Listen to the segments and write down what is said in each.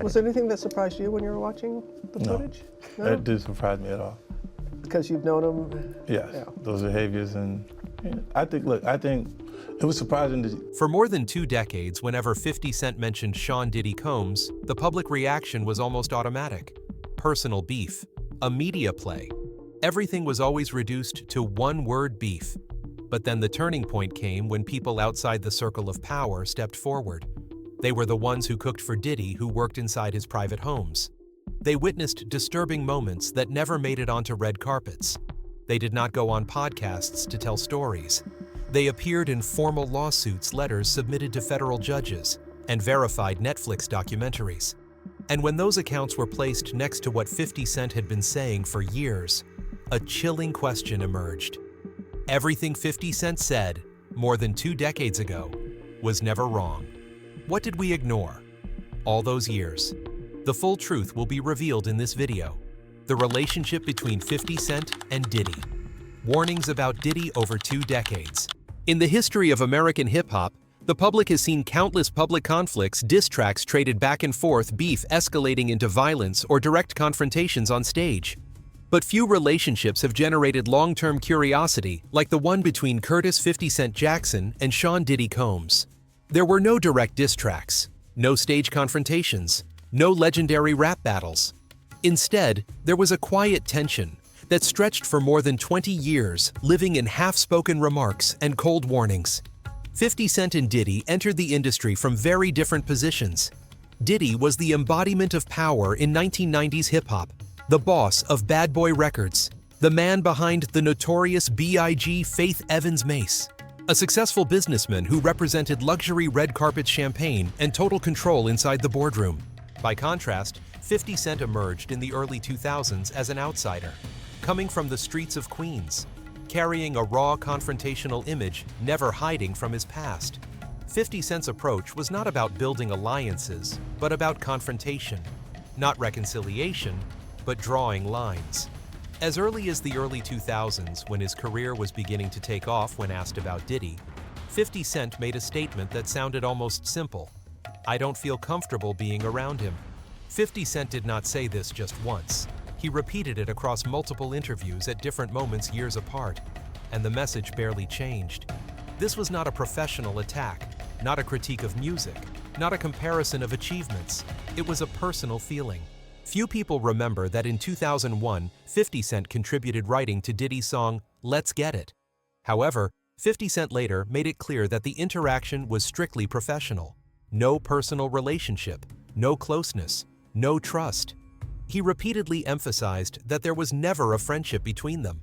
Was there anything that surprised you when you were watching the footage? No, that didn't surprise me at all. Because you've known him? Yes, yeah. Those behaviors, and I think it was surprising to... For more than 2 decades, whenever 50 Cent mentioned Sean Diddy Combs, the public reaction was almost automatic. Personal beef, a media play. Everything was always reduced to one-word beef. But then the turning point came when people outside the circle of power stepped forward. They were the ones who cooked for Diddy, who worked inside his private homes. They witnessed disturbing moments that never made it onto red carpets. They did not go on podcasts to tell stories. They appeared in formal lawsuits, letters submitted to federal judges, and verified Netflix documentaries. And when those accounts were placed next to what 50 Cent had been saying for years, a chilling question emerged. Everything 50 Cent said, more than 2 decades ago, was never wrong. What did we ignore? All those years. The full truth will be revealed in this video. The relationship between 50 Cent and Diddy. Warnings about Diddy over 2 decades. In the history of American hip-hop, the public has seen countless public conflicts, diss tracks traded back and forth, beef escalating into violence or direct confrontations on stage. But few relationships have generated long-term curiosity like the one between Curtis 50 Cent Jackson and Sean Diddy Combs. There were no direct diss tracks, no stage confrontations, no legendary rap battles. Instead, there was a quiet tension that stretched for more than 20 years, living in half-spoken remarks and cold warnings. 50 Cent and Diddy entered the industry from very different positions. Diddy was the embodiment of power in 1990s hip-hop, the boss of Bad Boy Records, the man behind the notorious B.I.G. Faith Evans Mace, a successful businessman who represented luxury red carpet champagne and total control inside the boardroom. By contrast, 50 Cent emerged in the early 2000s as an outsider, coming from the streets of Queens, carrying a raw confrontational image, never hiding from his past. 50 Cent's approach was not about building alliances, but about confrontation, not reconciliation, but drawing lines. As early as the early 2000s, when his career was beginning to take off when asked about Diddy, 50 Cent made a statement that sounded almost simple. "I don't feel comfortable being around him." 50 Cent did not say this just once. He repeated it across multiple interviews at different moments years apart, and the message barely changed. This was not a professional attack, not a critique of music, not a comparison of achievements. It was a personal feeling. Few people remember that in 2001, 50 Cent contributed writing to Diddy's song, "Let's Get It." However, 50 Cent later made it clear that the interaction was strictly professional. No personal relationship, no closeness, no trust. He repeatedly emphasized that there was never a friendship between them.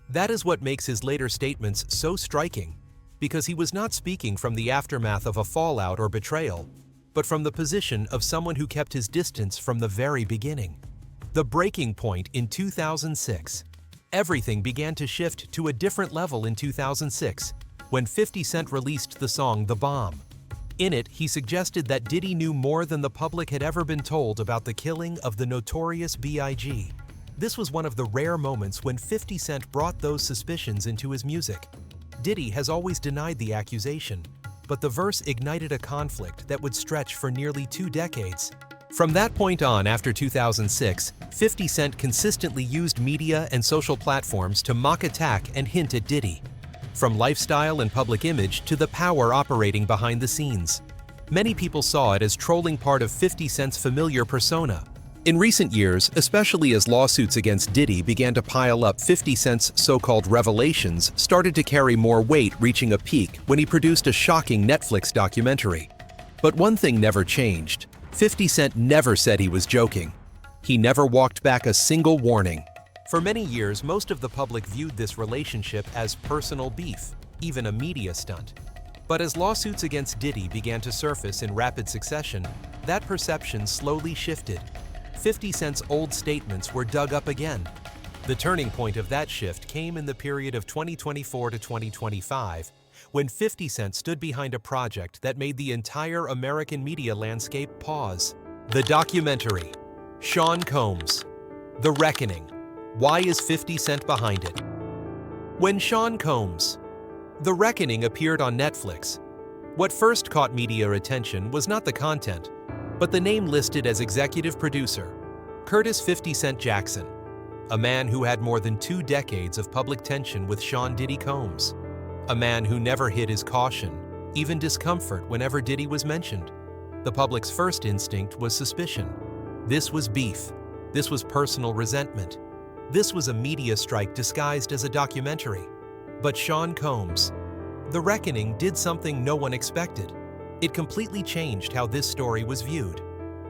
That is what makes his later statements so striking, because he was not speaking from the aftermath of a fallout or betrayal, but from the position of someone who kept his distance from the very beginning. The breaking point in 2006. Everything began to shift to a different level in 2006, when 50 Cent released the song "The Bomb." In it, he suggested that Diddy knew more than the public had ever been told about the killing of the notorious B.I.G. This was one of the rare moments when 50 Cent brought those suspicions into his music. Diddy has always denied the accusation, but the verse ignited a conflict that would stretch for nearly 2 decades. From that point on, after 2006, 50 Cent consistently used media and social platforms to mock, attack, and hint at Diddy. From lifestyle and public image to the power operating behind the scenes. Many people saw it as trolling part of 50 Cent's familiar persona. In recent years, especially as lawsuits against Diddy began to pile up, 50 Cent's so-called revelations started to carry more weight, reaching a peak when he produced a shocking Netflix documentary. But one thing never changed. 50 Cent never said he was joking. He never walked back a single warning. For many years, most of the public viewed this relationship as personal beef, even a media stunt. But as lawsuits against Diddy began to surface in rapid succession, that perception slowly shifted. 50 Cent's old statements were dug up again. The turning point of that shift came in the period of 2024 to 2025, when 50 Cent stood behind a project that made the entire American media landscape pause. The documentary, Sean Combs, The Reckoning. Why is 50 Cent behind it? When Sean Combs, The Reckoning appeared on Netflix, what first caught media attention was not the content, But the name listed as executive producer, Curtis 50 Cent Jackson, a man who had more than 2 decades of public tension with Sean Diddy Combs, a man who never hid his caution, even discomfort whenever Diddy was mentioned. The public's first instinct was suspicion. This was beef. This was personal resentment. This was a media strike disguised as a documentary. But Sean Combs, The Reckoning, did something no one expected. It completely changed how this story was viewed.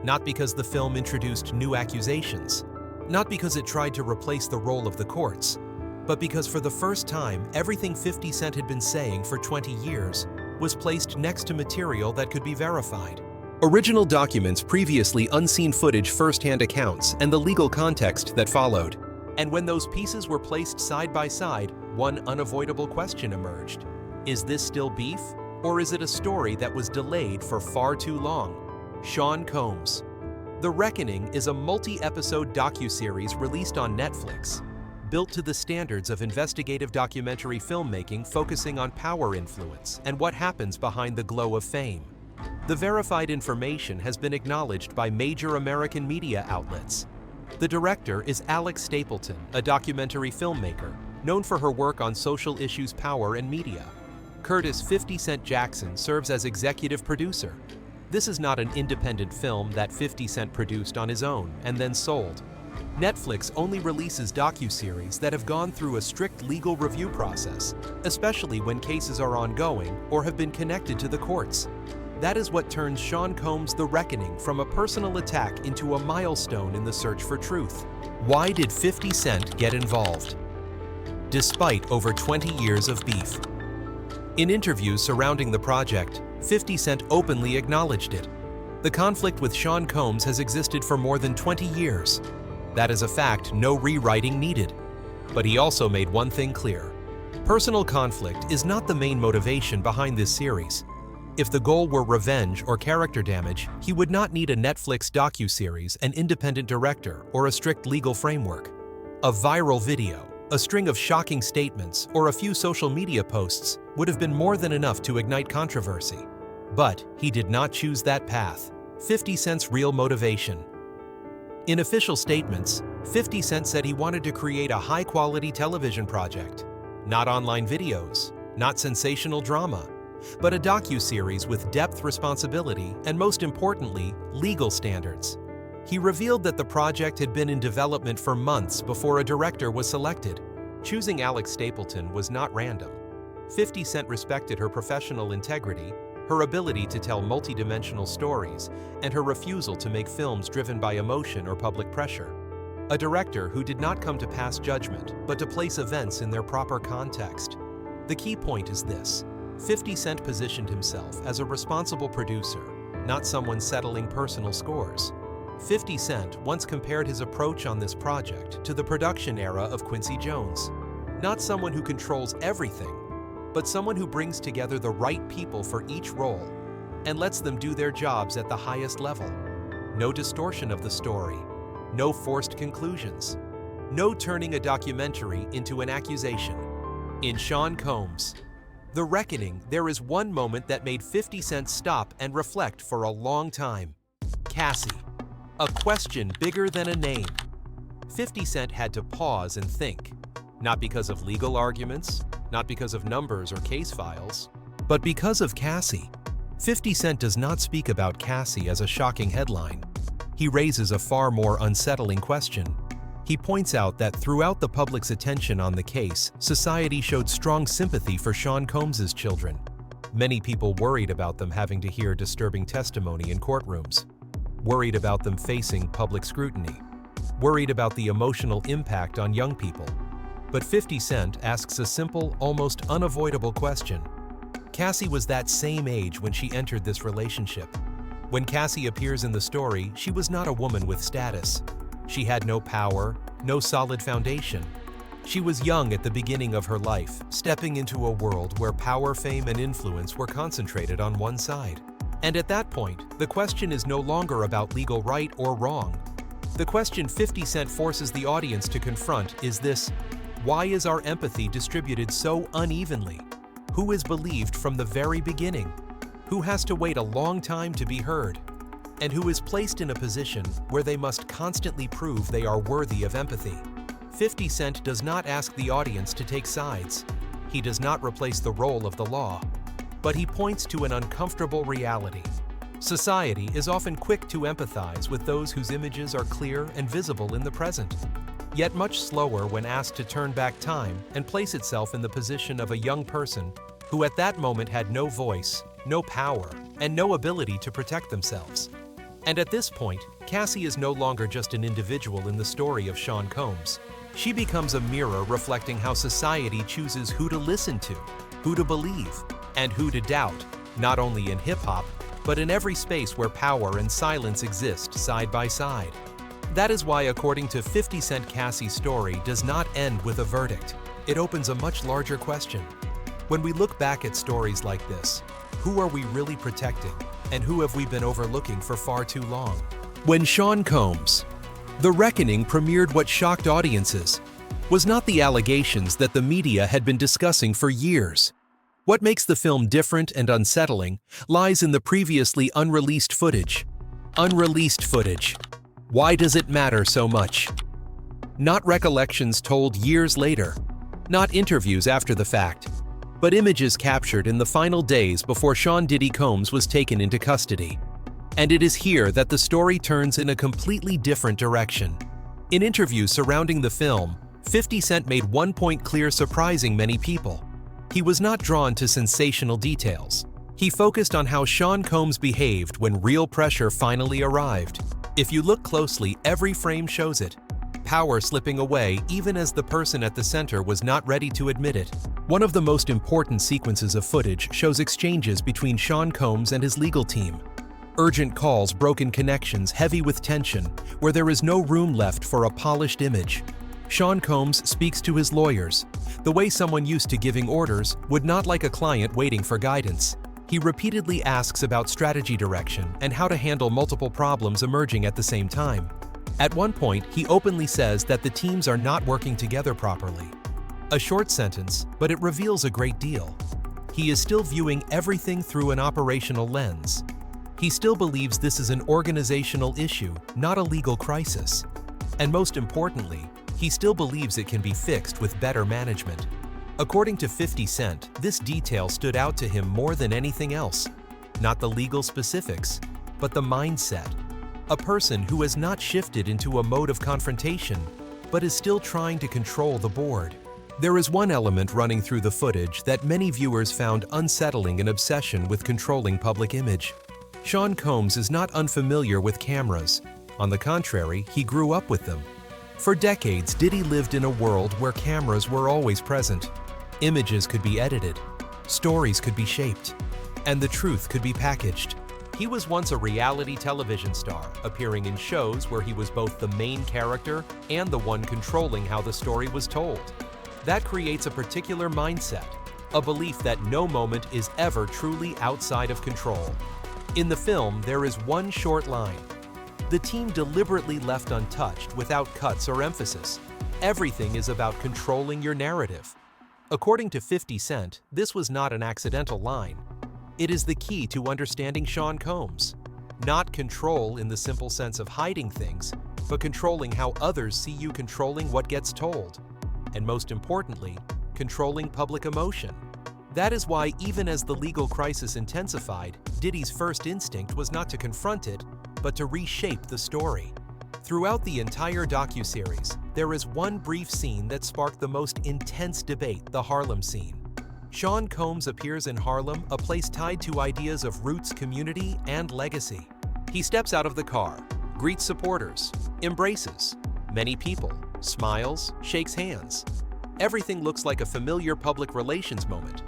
Not because the film introduced new accusations, not because it tried to replace the role of the courts, but because for the first time, everything 50 Cent had been saying for 20 years was placed next to material that could be verified. Original documents, previously unseen footage, first-hand accounts, and the legal context that followed. And when those pieces were placed side by side, one unavoidable question emerged. Is this still beef, or is it a story that was delayed for far too long? Sean Combs. The Reckoning is a multi-episode docuseries released on Netflix, built to the standards of investigative documentary filmmaking, focusing on power influence and what happens behind the glow of fame. The verified information has been acknowledged by major American media outlets. The director is Alex Stapleton, a documentary filmmaker known for her work on social issues, power, and media. Curtis 50 Cent Jackson serves as executive producer. This is not an independent film that 50 Cent produced on his own and then sold. Netflix only releases docuseries that have gone through a strict legal review process, especially when cases are ongoing or have been connected to the courts. That is what turns Sean Combs' The Reckoning from a personal attack into a milestone in the search for truth. Why did 50 Cent get involved? Despite over 20 years of beef. In interviews surrounding the project, 50 Cent openly acknowledged it. The conflict with Sean Combs has existed for more than 20 years. That is a fact no rewriting needed. But he also made one thing clear. Personal conflict is not the main motivation behind this series. If the goal were revenge or character damage, he would not need a Netflix docuseries, an independent director, or a strict legal framework. A viral video, a string of shocking statements, or a few social media posts would have been more than enough to ignite controversy. But he did not choose that path. 50 Cent's real motivation. In official statements, 50 Cent said he wanted to create a high-quality television project. Not online videos, not sensational drama, but a docuseries with depth, responsibility, and most importantly, legal standards. He revealed that the project had been in development for months before a director was selected. Choosing Alex Stapleton was not random. 50 Cent respected her professional integrity, her ability to tell multidimensional stories, and her refusal to make films driven by emotion or public pressure. A director who did not come to pass judgment, but to place events in their proper context. The key point is this: 50 Cent positioned himself as a responsible producer, not someone settling personal scores. 50 Cent once compared his approach on this project to the production era of Quincy Jones. Not someone who controls everything, but someone who brings together the right people for each role and lets them do their jobs at the highest level. No distortion of the story, no forced conclusions, no turning a documentary into an accusation. In Sean Combs' The Reckoning, there is one moment that made 50 Cent stop and reflect for a long time. Cassie. A question bigger than a name. 50 Cent had to pause and think. Not because of legal arguments, not because of numbers or case files, but because of Cassie. 50 Cent does not speak about Cassie as a shocking headline. He raises a far more unsettling question. He points out that throughout the public's attention on the case, society showed strong sympathy for Sean Combs' children. Many people worried about them having to hear disturbing testimony in courtrooms, worried about them facing public scrutiny, worried about the emotional impact on young people. But 50 Cent asks a simple, almost unavoidable question. Cassie was that same age when she entered this relationship. When Cassie appears in the story, she was not a woman with status. She had no power, no solid foundation. She was young at the beginning of her life, stepping into a world where power, fame, and influence were concentrated on one side. And at that point, the question is no longer about legal right or wrong. The question 50 Cent forces the audience to confront is this: why is our empathy distributed so unevenly? Who is believed from the very beginning? Who has to wait a long time to be heard? and who is placed in a position where they must constantly prove they are worthy of empathy. 50 Cent does not ask the audience to take sides. He does not replace the role of the law, but he points to an uncomfortable reality. Society is often quick to empathize with those whose images are clear and visible in the present, yet much slower when asked to turn back time and place itself in the position of a young person who at that moment had no voice, no power, and no ability to protect themselves. And at this point, Cassie is no longer just an individual in the story of Sean Combs. She becomes a mirror reflecting how society chooses who to listen to, who to believe, and who to doubt, not only in hip-hop, but in every space where power and silence exist side by side. That is why, according to 50 Cent, Cassie's story does not end with a verdict. It opens a much larger question. When we look back at stories like this, who are we really protecting, and who have we been overlooking for far too long? When Sean Combs, The Reckoning premiered, what shocked audiences was not the allegations that the media had been discussing for years. What makes the film different and unsettling lies in the previously unreleased footage. Unreleased footage. Why does it matter so much? Not recollections told years later, not interviews after the fact, but images captured in the final days before Sean Diddy Combs was taken into custody. And it is here that the story turns in a completely different direction. In interviews surrounding the film, 50 Cent made one point clear, surprising many people. He was not drawn to sensational details. He focused on how Sean Combs behaved when real pressure finally arrived. If you look closely, every frame shows it. Power slipping away even as the person at the center was not ready to admit it. One of the most important sequences of footage shows exchanges between Sean Combs and his legal team. Urgent calls, broken connections, heavy with tension, where there is no room left for a polished image. Sean Combs speaks to his lawyers, the way someone used to giving orders would, not like a client waiting for guidance. He repeatedly asks about strategy direction and how to handle multiple problems emerging at the same time. At one point, he openly says that the teams are not working together properly. A short sentence, but it reveals a great deal. He is still viewing everything through an operational lens. He still believes this is an organizational issue, not a legal crisis. And most importantly, he still believes it can be fixed with better management. According to 50 Cent, this detail stood out to him more than anything else. Not the legal specifics, but the mindset. A person who has not shifted into a mode of confrontation, but is still trying to control the board. There is one element running through the footage that many viewers found unsettling: an obsession with controlling public image. Sean Combs is not unfamiliar with cameras. On the contrary, he grew up with them. For decades, Diddy lived in a world where cameras were always present. Images could be edited, stories could be shaped, and the truth could be packaged. He was once a reality television star, appearing in shows where he was both the main character and the one controlling how the story was told. That creates a particular mindset, a belief that no moment is ever truly outside of control. In the film, there is one short line: the team deliberately left untouched without cuts or emphasis. Everything is about controlling your narrative. According to 50 Cent, this was not an accidental line. It is the key to understanding Sean Combs. Not control in the simple sense of hiding things, but controlling how others see you, controlling what gets told. And most importantly, controlling public emotion. That is why, even as the legal crisis intensified, Diddy's first instinct was not to confront it, but to reshape the story. Throughout the entire docuseries, there is one brief scene that sparked the most intense debate: the Harlem scene. Sean Combs appears in Harlem, a place tied to ideas of roots, community, and legacy. He steps out of the car, greets supporters, embraces many people, smiles, shakes hands. Everything looks like a familiar public relations moment.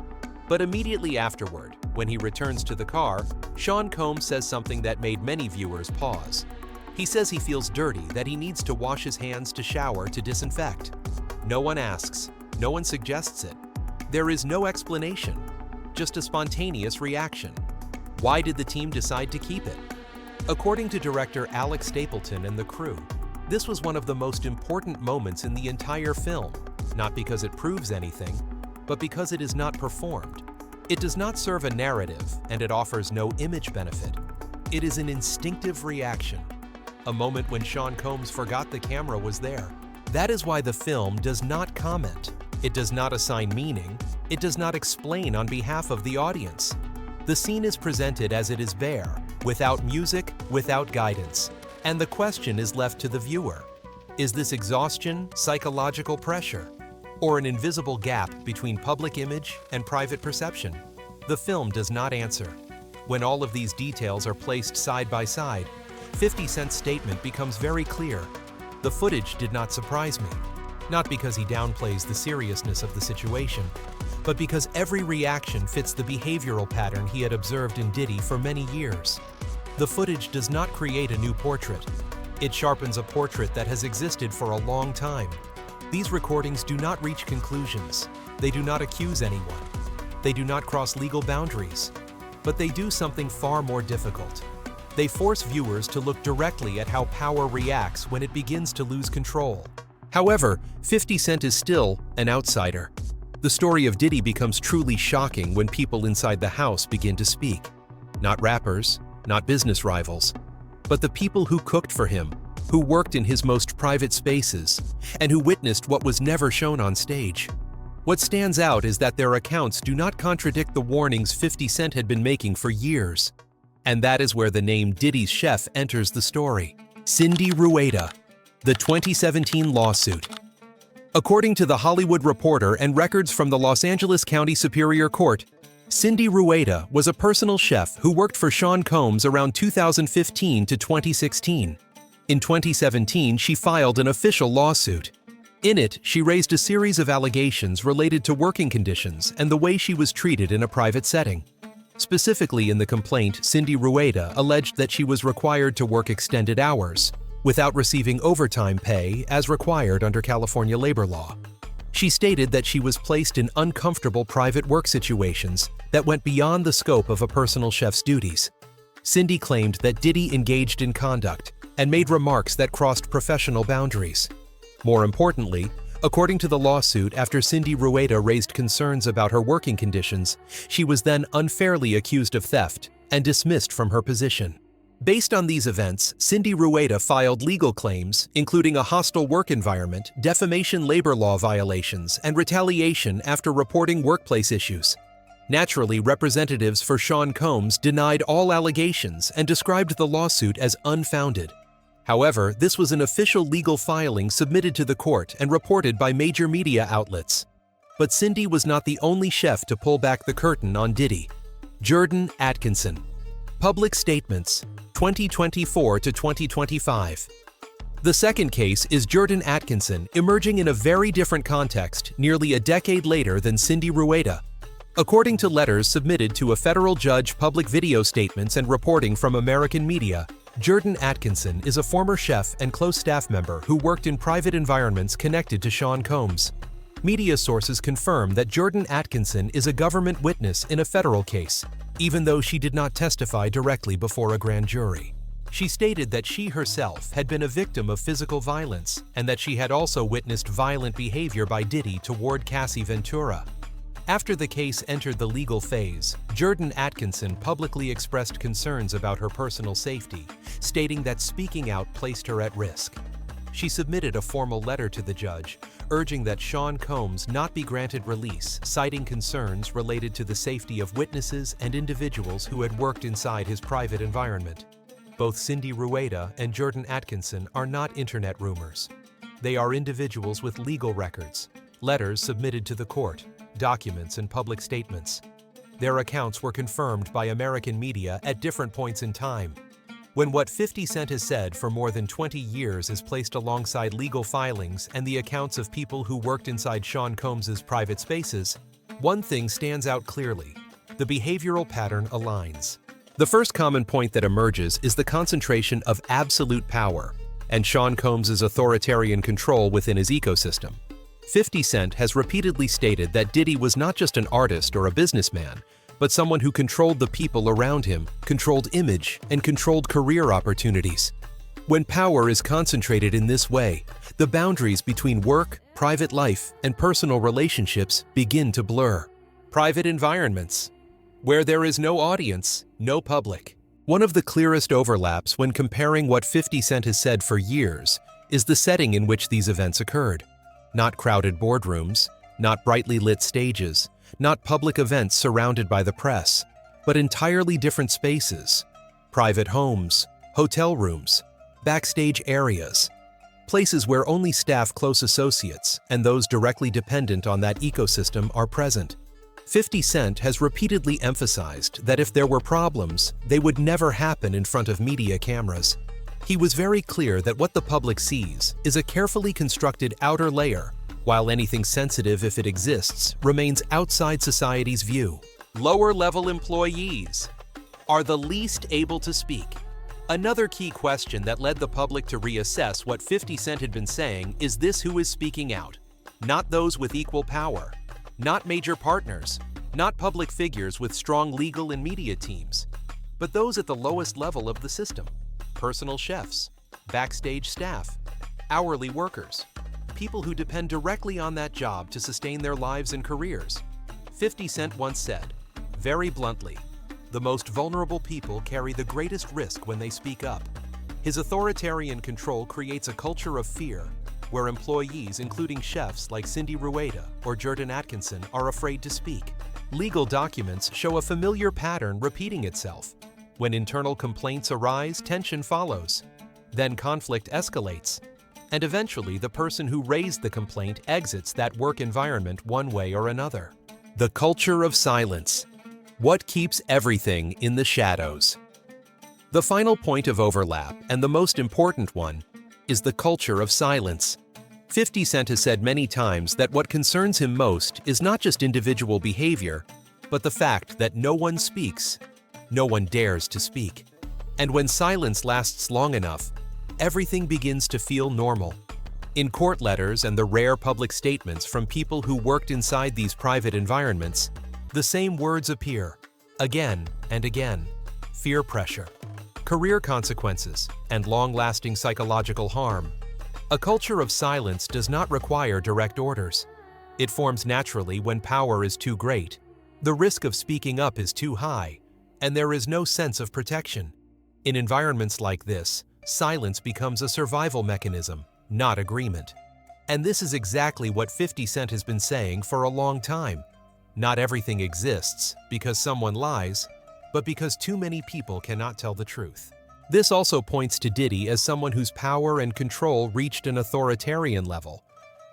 But immediately afterward, when he returns to the car, Sean Combs says something that made many viewers pause. He says he feels dirty, that he needs to wash his hands, to shower, to disinfect. No one asks, no one suggests it. There is no explanation, just a spontaneous reaction. Why did the team decide to keep it? According to director Alex Stapleton and the crew, this was one of the most important moments in the entire film, not because it proves anything, but because it is not performed. It does not serve a narrative, and it offers no image benefit. It is an instinctive reaction, a moment when Sean Combs forgot the camera was there. That is why the film does not comment. It does not assign meaning. It does not explain on behalf of the audience. The scene is presented as it is bare, without music, without guidance. And the question is left to the viewer. Is this exhaustion, psychological pressure, or an invisible gap between public image and private perception? The film does not answer. When all of these details are placed side by side, 50 Cent's statement becomes very clear. The footage did not surprise me, not because he downplays the seriousness of the situation, but because every reaction fits the behavioral pattern he had observed in Diddy for many years. The footage does not create a new portrait. It sharpens a portrait that has existed for a long time. These recordings do not reach conclusions. They do not accuse anyone. They do not cross legal boundaries. But they do something far more difficult. They force viewers to look directly at how power reacts when it begins to lose control. However, 50 Cent is still an outsider. The story of Diddy becomes truly shocking when people inside the house begin to speak. Not rappers, not business rivals, but the people who cooked for him, who worked in his most private spaces, and who witnessed what was never shown on stage. What stands out is that their accounts do not contradict the warnings 50 Cent had been making for years. And that is where the name Diddy's chef enters the story. Cindy Rueda, the 2017 lawsuit. According to The Hollywood Reporter and records from the Los Angeles County Superior Court, Cindy Rueda was a personal chef who worked for Sean Combs around 2015 to 2016. In 2017, she filed an official lawsuit. In it, she raised a series of allegations related to working conditions and the way she was treated in a private setting. Specifically in the complaint, Cindy Rueda alleged that she was required to work extended hours, without receiving overtime pay as required under California labor law. She stated that she was placed in uncomfortable private work situations that went beyond the scope of a personal chef's duties. Cindy claimed that Diddy engaged in conduct and made remarks that crossed professional boundaries. More importantly, according to the lawsuit, after Cindy Rueda raised concerns about her working conditions, she was then unfairly accused of theft and dismissed from her position. Based on these events, Cindy Rueda filed legal claims, including a hostile work environment, defamation labor law violations, and retaliation after reporting workplace issues. Naturally, representatives for Sean Combs denied all allegations and described the lawsuit as unfounded. However, this was an official legal filing submitted to the court and reported by major media outlets. But Cindy was not the only chef to pull back the curtain on Diddy. Jordan Atkinson. Public statements, 2024 to 2025. The second case is Jordan Atkinson emerging in a very different context nearly a decade later than Cindy Rueda. According to letters submitted to a federal judge, public video statements, and reporting from American media, Jordan Atkinson is a former chef and close staff member who worked in private environments connected to Sean Combs. Media sources confirm that Jordan Atkinson is a government witness in a federal case, even though she did not testify directly before a grand jury. She stated that she herself had been a victim of physical violence and that she had also witnessed violent behavior by Diddy toward Cassie Ventura. After the case entered the legal phase, Jordan Atkinson publicly expressed concerns about her personal safety, stating that speaking out placed her at risk. She submitted a formal letter to the judge, urging that Sean Combs not be granted release, citing concerns related to the safety of witnesses and individuals who had worked inside his private environment. Both Cindy Rueda and Jordan Atkinson are not internet rumors. They are individuals with legal records, letters submitted to the court, documents, and public statements. Their accounts were confirmed by American media at different points in time. When what 50 Cent has said for more than 20 years is placed alongside legal filings and the accounts of people who worked inside Sean Combs' private spaces, one thing stands out clearly: the behavioral pattern aligns. The first common point that emerges is the concentration of absolute power and Sean Combs' authoritarian control within his ecosystem. 50 Cent has repeatedly stated that Diddy was not just an artist or a businessman, but someone who controlled the people around him, controlled image, and controlled career opportunities. When power is concentrated in this way, the boundaries between work, private life, and personal relationships begin to blur. Private environments. Where there is no audience, no public. One of the clearest overlaps when comparing what 50 Cent has said for years is the setting in which these events occurred. Not crowded boardrooms, not brightly lit stages, not public events surrounded by the press, but entirely different spaces. Private homes, hotel rooms, backstage areas, places where only staff, close associates, and those directly dependent on that ecosystem are present. 50 Cent has repeatedly emphasized that if there were problems, they would never happen in front of media cameras. He was very clear that what the public sees is a carefully constructed outer layer, while anything sensitive, if it exists, remains outside society's view. Lower-level employees are the least able to speak. Another key question that led the public to reassess what 50 Cent had been saying is this: who is speaking out? Not those with equal power, not major partners, not public figures with strong legal and media teams, but those at the lowest level of the system: personal chefs, backstage staff, hourly workers, people who depend directly on that job to sustain their lives and careers. 50 Cent once said, very bluntly, the most vulnerable people carry the greatest risk when they speak up. His authoritarian control creates a culture of fear, where employees, including chefs like Cindy Rueda or Jordan Atkinson, are afraid to speak. Legal documents show a familiar pattern repeating itself. When internal complaints arise, tension follows. Then conflict escalates. And eventually, the person who raised the complaint exits that work environment one way or another. The culture of silence. What keeps everything in the shadows? The final point of overlap, and the most important one, is the culture of silence. 50 Cent has said many times that what concerns him most is not just individual behavior, but the fact that no one speaks, no one dares to speak. And when silence lasts long enough, everything begins to feel normal. In court letters and the rare public statements from people who worked inside these private environments, the same words appear, again and again: fear pressure, career consequences, and long-lasting psychological harm. A culture of silence does not require direct orders. It forms naturally when power is too great, the risk of speaking up is too high, and there is no sense of protection. In environments like this, silence becomes a survival mechanism, not agreement. And this is exactly what 50 Cent has been saying for a long time. Not everything exists because someone lies, but because too many people cannot tell the truth. This also points to Diddy as someone whose power and control reached an authoritarian level.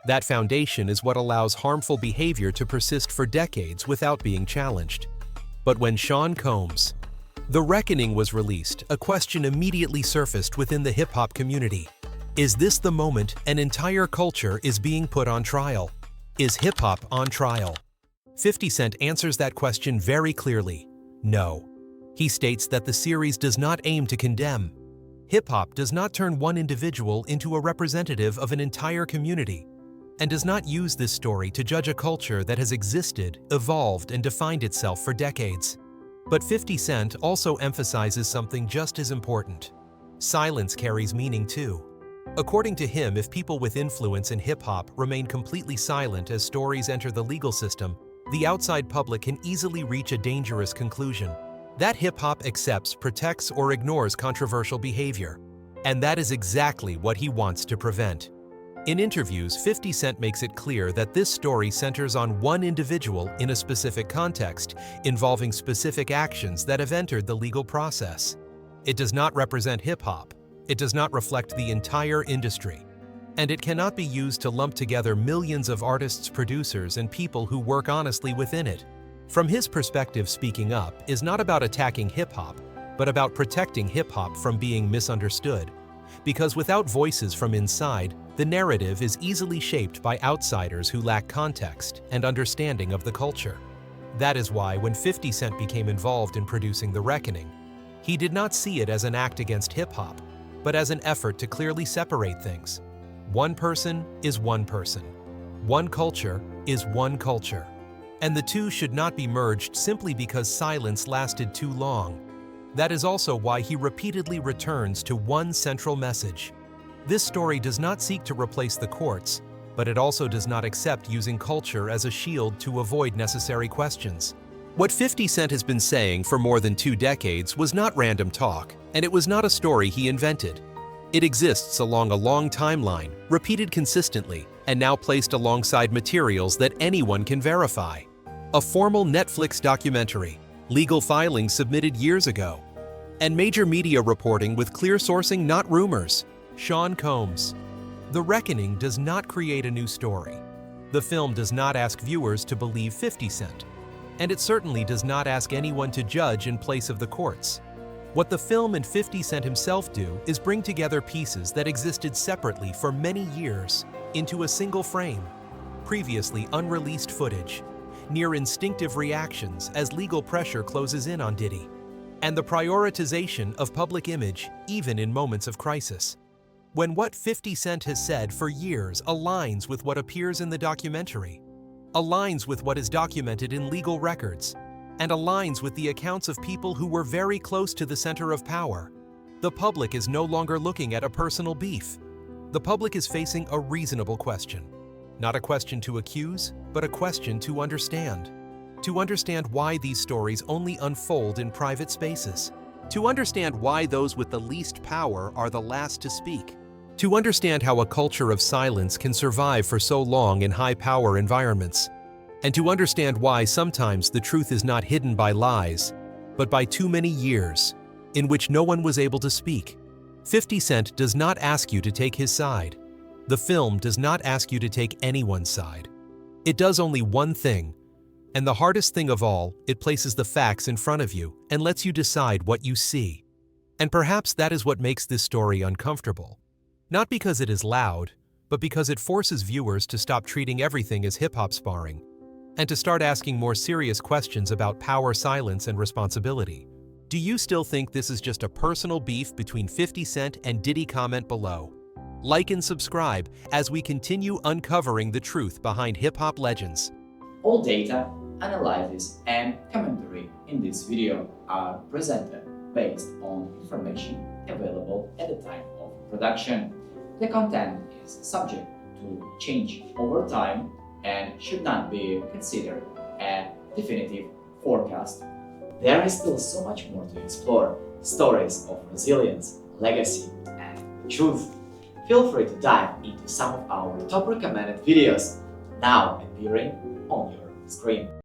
That foundation is what allows harmful behavior to persist for decades without being challenged. But when Sean Combs' The Reckoning was released, a question immediately surfaced within the hip-hop community. Is this the moment an entire culture is being put on trial? Is hip-hop on trial? 50 Cent answers that question very clearly: no. He states that the series does not aim to condemn. Hip-hop does not turn one individual into a representative of an entire community, and does not use this story to judge a culture that has existed, evolved, and defined itself for decades. But 50 Cent also emphasizes something just as important: silence carries meaning too. According to him, if people with influence in hip-hop remain completely silent as stories enter the legal system, the outside public can easily reach a dangerous conclusion: that hip-hop accepts, protects, or ignores controversial behavior. And that is exactly what he wants to prevent. In interviews, 50 Cent makes it clear that this story centers on one individual in a specific context, involving specific actions that have entered the legal process. It does not represent hip-hop. It does not reflect the entire industry. And it cannot be used to lump together millions of artists, producers, and people who work honestly within it. From his perspective, speaking up is not about attacking hip-hop, but about protecting hip-hop from being misunderstood. Because without voices from inside, the narrative is easily shaped by outsiders who lack context and understanding of the culture. That is why when 50 Cent became involved in producing The Reckoning, he did not see it as an act against hip-hop, but as an effort to clearly separate things. One person is one person. One culture is one culture. And the two should not be merged simply because silence lasted too long. That is also why he repeatedly returns to one central message. This story does not seek to replace the courts, but it also does not accept using culture as a shield to avoid necessary questions. What 50 Cent has been saying for more than 2 decades was not random talk, and it was not a story he invented. It exists along a long timeline, repeated consistently, and now placed alongside materials that anyone can verify. A formal Netflix documentary, legal filings submitted years ago, and major media reporting with clear sourcing, not rumors. Sean Combs. The Reckoning does not create a new story. The film does not ask viewers to believe 50 Cent. And it certainly does not ask anyone to judge in place of the courts. What the film and 50 Cent himself do is bring together pieces that existed separately for many years into a single frame. Previously unreleased footage, near instinctive reactions as legal pressure closes in on Diddy, and the prioritization of public image even in moments of crisis. When what 50 Cent has said for years aligns with what appears in the documentary, aligns with what is documented in legal records, and aligns with the accounts of people who were very close to the center of power, the public is no longer looking at a personal beef. The public is facing a reasonable question. Not a question to accuse, but a question to understand. To understand why these stories only unfold in private spaces. To understand why those with the least power are the last to speak. To understand how a culture of silence can survive for so long in high-power environments. And to understand why sometimes the truth is not hidden by lies, but by too many years in which no one was able to speak. 50 Cent does not ask you to take his side. The film does not ask you to take anyone's side. It does only one thing, and the hardest thing of all, it places the facts in front of you and lets you decide what you see. And perhaps that is what makes this story uncomfortable. Not because it is loud, but because it forces viewers to stop treating everything as hip-hop sparring, and to start asking more serious questions about power, silence, and responsibility. Do you still think this is just a personal beef between 50 Cent and Diddy? Comment below. Like and subscribe as we continue uncovering the truth behind hip-hop legends. All data, analysis, and commentary in this video are presented based on information available at the time of production. The content is subject to change over time and should not be considered a definitive forecast. There is still so much more to explore: stories of resilience, legacy, and truth. Feel free to dive into some of our top recommended videos now appearing on your screen.